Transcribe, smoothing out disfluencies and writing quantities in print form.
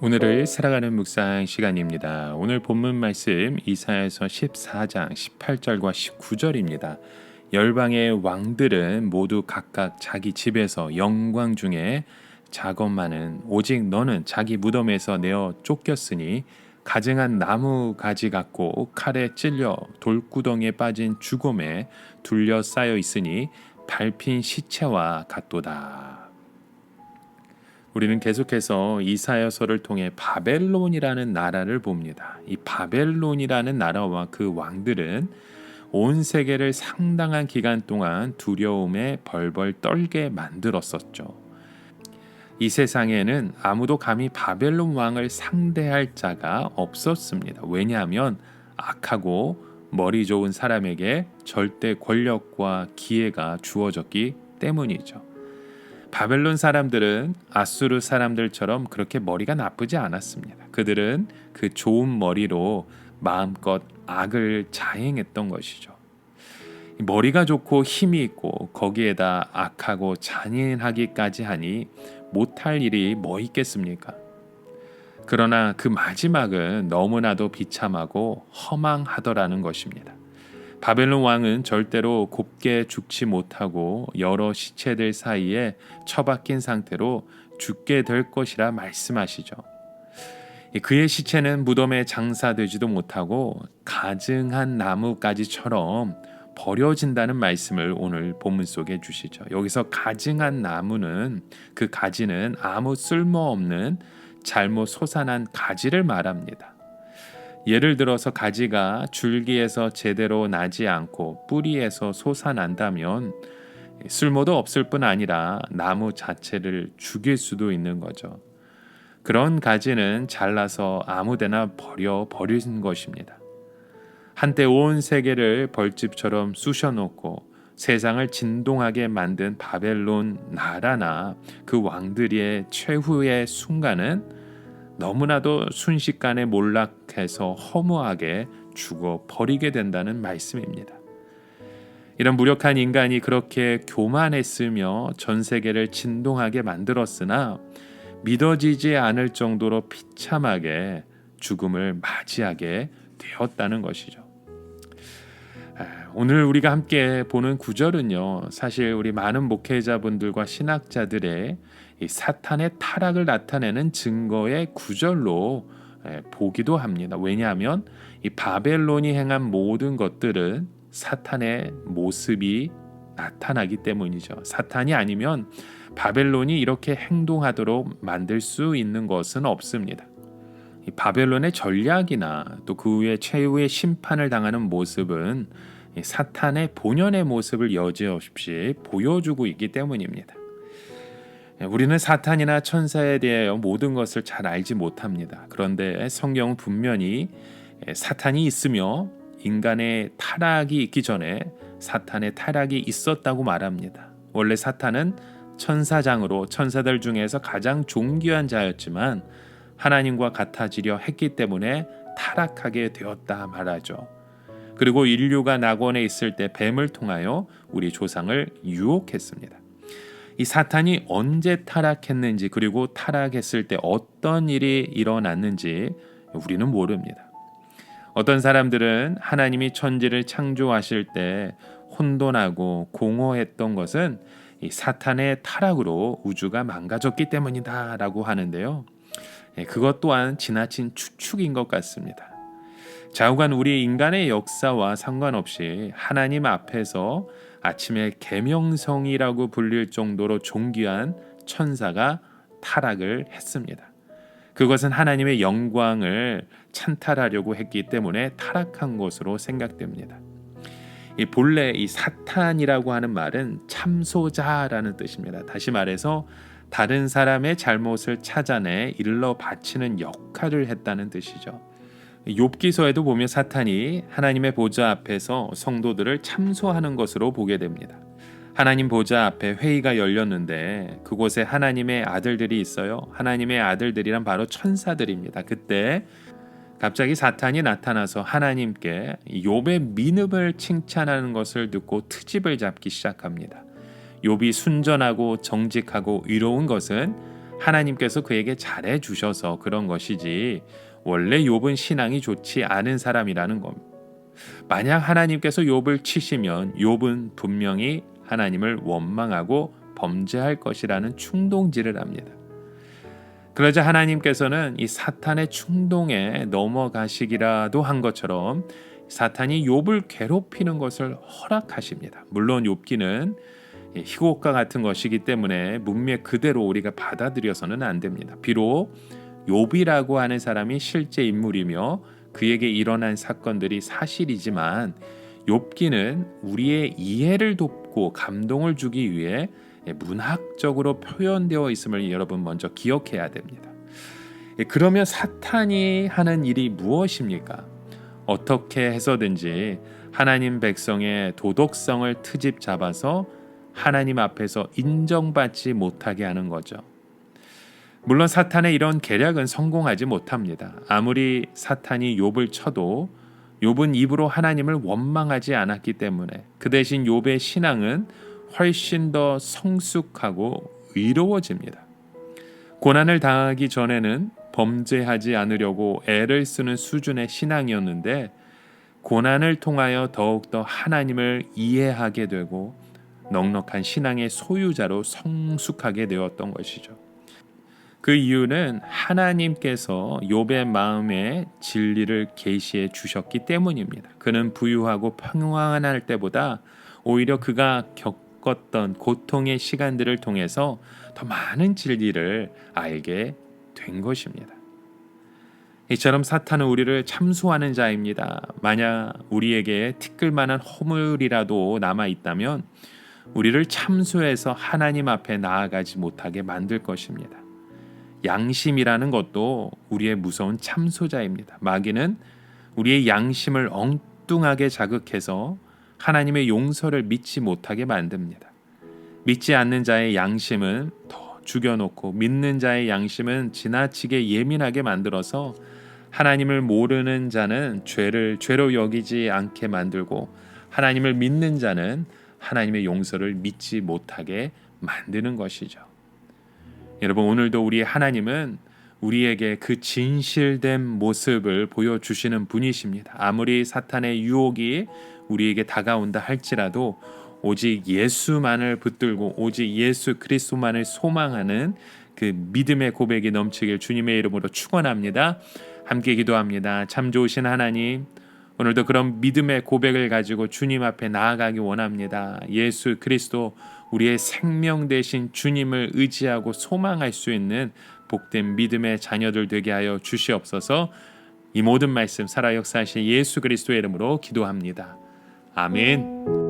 오늘을 살아가는 묵상 시간입니다. 오늘 본문 말씀 이사야서 14장 18절과 19절입니다. 열방의 왕들은 모두 각각 자기 집에서 영광 중에 작업만은 오직 너는 자기 무덤에서 내어 쫓겼으니 가증한 나무 가지 같고 칼에 찔려 돌구덩이에 빠진 죽음에 둘러싸여 있으니 밟힌 시체와 같도다. 우리는 계속해서 이사야서를 통해 바벨론이라는 나라를 봅니다. 이 바벨론이라는 나라와 그 왕들은 온 세계를 상당한 기간 동안 두려움에 벌벌 떨게 만들었었죠. 이 세상에는 아무도 감히 바벨론 왕을 상대할 자가 없었습니다. 왜냐하면 악하고 머리 좋은 사람에게 절대 권력과 기회가 주어졌기 때문이죠. 바벨론 사람들은 아수르 사람들처럼 그렇게 머리가 나쁘지 않았습니다. 그들은 그 좋은 머리로 마음껏 악을 자행했던 것이죠. 머리가 좋고 힘이 있고 거기에다 악하고 잔인하기까지 하니 못할 일이 뭐 있겠습니까? 그러나 그 마지막은 너무나도 비참하고 허망하더라는 것입니다. 바벨론 왕은 절대로 곱게 죽지 못하고 여러 시체들 사이에 처박힌 상태로 죽게 될 것이라 말씀하시죠. 그의 시체는 무덤에 장사되지도 못하고 가증한 나무가지처럼 버려진다는 말씀을 오늘 본문 속에 주시죠. 여기서 가증한 나무는 그 가지는 아무 쓸모없는 잘못 솟아난 가지를 말합니다. 예를 들어서 가지가 줄기에서 제대로 나지 않고 뿌리에서 솟아난다면 쓸모도 없을 뿐 아니라 나무 자체를 죽일 수도 있는 거죠. 그런 가지는 잘라서 아무데나 버리는 것입니다. 한때 온 세계를 벌집처럼 쑤셔놓고 세상을 진동하게 만든 바벨론 나라나 그 왕들의 최후의 순간은 너무나도 순식간에 몰락해서 허무하게 죽어 버리게 된다는 말씀입니다. 이런 무력한 인간이 그렇게 교만했으며 전 세계를 진동하게 만들었으나 믿어지지 않을 정도로 비참하게 죽음을 맞이하게 되었다는 것이죠. 오늘 우리가 함께 보는 구절은요, 사실 우리 많은 목회자분들과 신학자들의 이 사탄의 타락을 나타내는 증거의 구절로 보기도 합니다. 왜냐하면 이 바벨론이 행한 모든 것들은 사탄의 모습이 나타나기 때문이죠. 사탄이 아니면 바벨론이 이렇게 행동하도록 만들 수 있는 것은 없습니다. 이 바벨론의 전략이나 또 그 후에 최후의 심판을 당하는 모습은 이 사탄의 본연의 모습을 여지없이 보여주고 있기 때문입니다. 우리는 사탄이나 천사에 대하여 모든 것을 잘 알지 못합니다. 그런데 성경은 분명히 사탄이 있으며 인간의 타락이 있기 전에 사탄의 타락이 있었다고 말합니다. 원래 사탄은 천사장으로 천사들 중에서 가장 존귀한 자였지만 하나님과 같아지려 했기 때문에 타락하게 되었다 말하죠. 그리고 인류가 낙원에 있을 때 뱀을 통하여 우리 조상을 유혹했습니다. 이 사탄이 언제 타락했는지 그리고 타락했을 때 어떤 일이 일어났는지 우리는 모릅니다. 어떤 사람들은 하나님이 천지를 창조하실 때 혼돈하고 공허했던 것은 이 사탄의 타락으로 우주가 망가졌기 때문이다 라고 하는데요. 그것 또한 지나친 추측인 것 같습니다. 좌우간 우리 인간의 역사와 상관없이 하나님 앞에서 아침에 계명성이라고 불릴 정도로 존귀한 천사가 타락을 했습니다. 그것은 하나님의 영광을 찬탈하려고 했기 때문에 타락한 것으로 생각됩니다. 본래 이 사탄이라고 하는 말은 참소자라는 뜻입니다. 다시 말해서 다른 사람의 잘못을 찾아내 일러 바치는 역할을 했다는 뜻이죠. 욥기서에도 보면 사탄이 하나님의 보좌 앞에서 성도들을 참소하는 것으로 보게 됩니다. 하나님 보좌 앞에 회의가 열렸는데 그곳에 하나님의 아들들이 있어요. 하나님의 아들들이란 바로 천사들입니다. 그때 갑자기 사탄이 나타나서 하나님께 욥의 민음을 칭찬하는 것을 듣고 트집을 잡기 시작합니다. 욥이 순전하고 정직하고 의로운 것은 하나님께서 그에게 잘해 주셔서 그런 것이지 원래 욥은 신앙이 좋지 않은 사람이라는 겁니다. 만약 하나님께서 욥을 치시면 욥은 분명히 하나님을 원망하고 범죄할 것이라는 충동질을 합니다. 그러자 하나님께서는 이 사탄의 충동에 넘어가시기라도 한 것처럼 사탄이 욥을 괴롭히는 것을 허락하십니다. 물론 욥기는 희곡과 같은 것이기 때문에 문맥 그대로 우리가 받아들여서는 안 됩니다. 비록 욥이라고 하는 사람이 실제 인물이며 그에게 일어난 사건들이 사실이지만 욥기는 우리의 이해를 돕고 감동을 주기 위해 문학적으로 표현되어 있음을 여러분 먼저 기억해야 됩니다. 그러면 사탄이 하는 일이 무엇입니까? 어떻게 해서든지 하나님 백성의 도덕성을 트집 잡아서 하나님 앞에서 인정받지 못하게 하는 거죠. 물론 사탄의 이런 계략은 성공하지 못합니다. 아무리 사탄이 욥을 쳐도 욥은 입으로 하나님을 원망하지 않았기 때문에 그 대신 욥의 신앙은 훨씬 더 성숙하고 의로워집니다. 고난을 당하기 전에는 범죄하지 않으려고 애를 쓰는 수준의 신앙이었는데 고난을 통하여 더욱더 하나님을 이해하게 되고 넉넉한 신앙의 소유자로 성숙하게 되었던 것이죠. 그 이유는 하나님께서 욥의 마음에 진리를 계시해 주셨기 때문입니다. 그는 부유하고 평안할 때보다 오히려 그가 겪었던 고통의 시간들을 통해서 더 많은 진리를 알게 된 것입니다. 이처럼 사탄은 우리를 참소하는 자입니다. 만약 우리에게 티끌만한 허물이라도 남아 있다면 우리를 참소해서 하나님 앞에 나아가지 못하게 만들 것입니다. 양심이라는 것도 우리의 무서운 참소자입니다. 마귀는 우리의 양심을 엉뚱하게 자극해서 하나님의 용서를 믿지 못하게 만듭니다. 믿지 않는 자의 양심은 더 죽여놓고 믿는 자의 양심은 지나치게 예민하게 만들어서 하나님을 모르는 자는 죄를 죄로 여기지 않게 만들고 하나님을 믿는 자는 하나님의 용서를 믿지 못하게 만드는 것이죠. 여러분, 오늘도 우리의 하나님은 우리에게 그 진실된 모습을 보여주시는 분이십니다. 아무리 사탄의 유혹이 우리에게 다가온다 할지라도 오직 예수만을 붙들고 오직 예수 그리스도만을 소망하는 그 믿음의 고백이 넘치길 주님의 이름으로 축원합니다. 함께 기도합니다. 참 좋으신 하나님, 오늘도 그런 믿음의 고백을 가지고 주님 앞에 나아가기 원합니다. 예수 그리스도 우리의 생명 되신 주님을 의지하고 소망할 수 있는 복된 믿음의 자녀들 되게 하여 주시옵소서. 이 모든 말씀 살아 역사하신 예수 그리스도의 이름으로 기도합니다. 아멘.